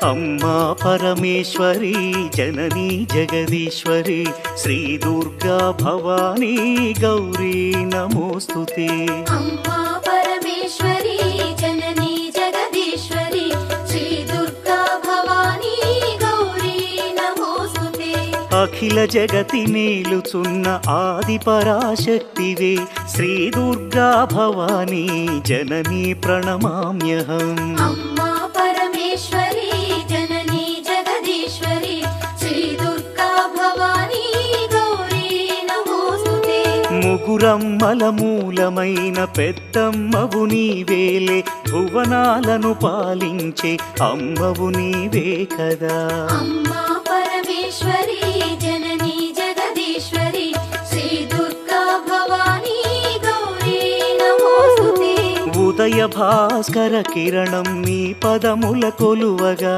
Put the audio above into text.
అమ్మా పరమేశ్వరి జననీ జగదీశ్వరి శ్రీ దుర్గా భవానీ గౌరీ నమోస్తుతే. అమ్మా పరమేశ్వరి జననీ జగదీశ్వరి శ్రీ దుర్గా భవానీ గౌరీ నమోస్తుతే. అఖిల జగతి నేలుచున్న ఆది పరాశక్తివే శ్రీ దుర్గా భవానీ జననీ ప్రణమామ్యహం. అమ్మా పరమేశ్వరి జననీ జగదీశ్వరి శ్రీ దుర్గా భవానీ గౌరీ నమోస్తుతే. ముగురమ్మల మూలమైన పెద్దమ్మవు నీవేలే భువనాలను పాలించే అమ్మవు నీవే కదా. అమ్మా పరమేశ్వరి జననీ జగదీశ్వరి శ్రీ దుర్గా భవానీ గౌరీ నమోస్తుతే. ఉదయ భాస్కర కిరణం నీ పదముల కొలువగా